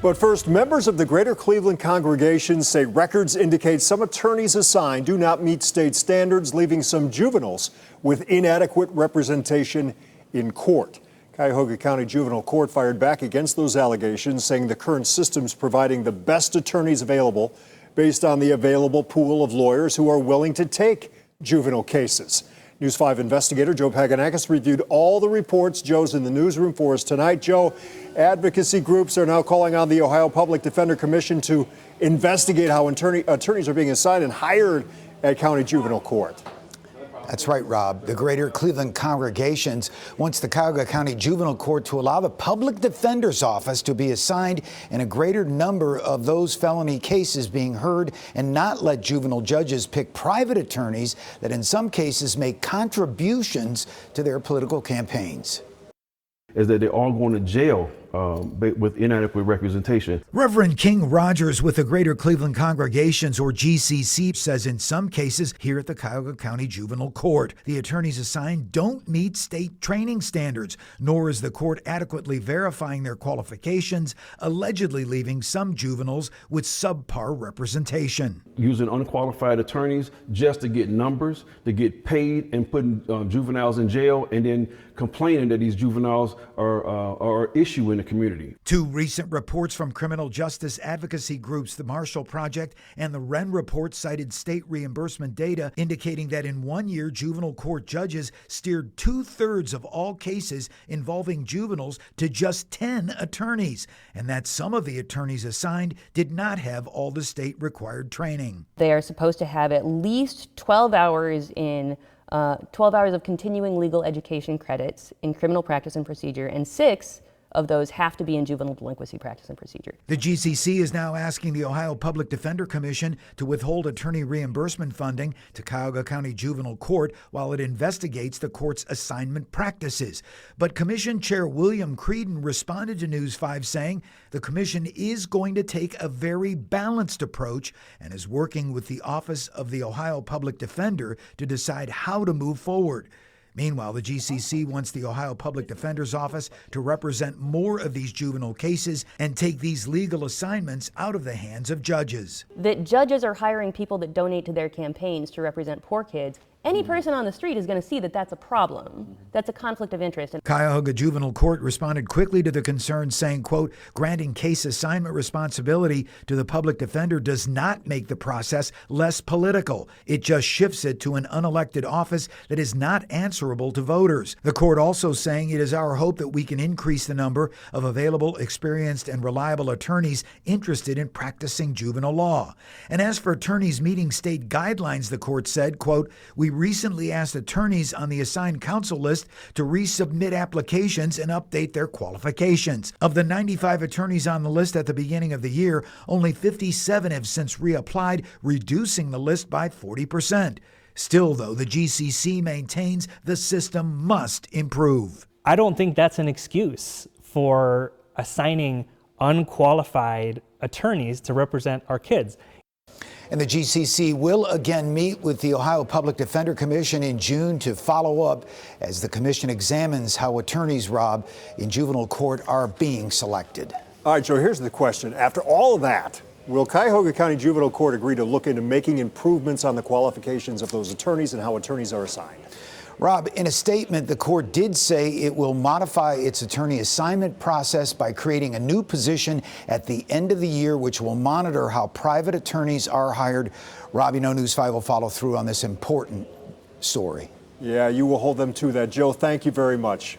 But first, members of the Greater Cleveland congregation say records indicate some attorneys assigned do not meet state standards, leaving some juveniles with inadequate representation in court. Cuyahoga County Juvenile Court fired back against those allegations, saying the current system's providing the best attorneys available based on the available pool of lawyers who are willing to take juvenile cases. News 5 investigator Joe Paganakis reviewed all the reports. Joe's in the newsroom for us tonight. Joe, advocacy groups are now calling on the Ohio Public Defender Commission to investigate how attorneys are being assigned and hired at County Juvenile Court. That's right, Rob. The Greater Cleveland congregations wants the Cuyahoga County Juvenile Court to allow the Public Defender's Office to be assigned in a greater number of those felony cases being heard and not let juvenile judges pick private attorneys that in some cases make contributions to their political campaigns. Is that they're all going to jail with inadequate representation. Reverend King Rogers with the Greater Cleveland Congregations, or GCC, says in some cases here at the Cuyahoga County Juvenile Court, the attorneys assigned don't meet state training standards, nor is the court adequately verifying their qualifications, allegedly leaving some juveniles with subpar representation. Using unqualified attorneys just to get numbers, to get paid, and putting juveniles in jail, and then complaining that these juveniles are an issue in the community. Two recent reports from criminal justice advocacy groups, the Marshall Project and the Wren Report, cited state reimbursement data indicating that in 1 year, juvenile court judges steered 2/3 of all cases involving juveniles to just 10 attorneys, and that some of the attorneys assigned did not have all the state required training. They are supposed to have at least 12 hours of continuing legal education credits in criminal practice and procedure, and 6 of those have to be in juvenile delinquency practice and procedure. The GCC is now asking the Ohio Public Defender Commission to withhold attorney reimbursement funding to Cuyahoga County Juvenile Court while it investigates the court's assignment practices. But Commission Chair William Creedon responded to News 5 saying the commission is going to take a very balanced approach and is working with the Office of the Ohio Public Defender to decide how to move forward. Meanwhile, the GCC wants the Ohio Public Defender's Office to represent more of these juvenile cases and take these legal assignments out of the hands of judges. That judges are hiring people that donate to their campaigns to represent poor kids. Any person on the street is going to see that that's a problem. That's a conflict of interest. Cuyahoga Juvenile Court responded quickly to the concerns, saying, quote, granting case assignment responsibility to the public defender does not make the process less political. It just shifts it to an unelected office that is not answerable to voters. The court also saying it is our hope that we can increase the number of available, experienced, and reliable attorneys interested in practicing juvenile law. And as for attorneys meeting state guidelines, the court said, quote, we recently asked attorneys on the assigned counsel list to resubmit applications and update their qualifications. Of the 95 attorneys on the list at the beginning of the year, only 57 have since reapplied, reducing the list by 40%. Still, though, the GCC maintains the system must improve. I don't think that's an excuse for assigning unqualified attorneys to represent our kids. And the GCC will again meet with the Ohio Public Defender Commission in June to follow up as the commission examines how attorneys, Rob, in juvenile court are being selected. All right, Joe, here's the question. After all of that, will Cuyahoga County Juvenile Court agree to look into making improvements on the qualifications of those attorneys and how attorneys are assigned? Rob, in a statement, the court did say it will modify its attorney assignment process by creating a new position at the end of the year, which will monitor how private attorneys are hired. Rob, you know News 5 will follow through on this important story. Yeah, you will hold them to that. Joe, thank you very much.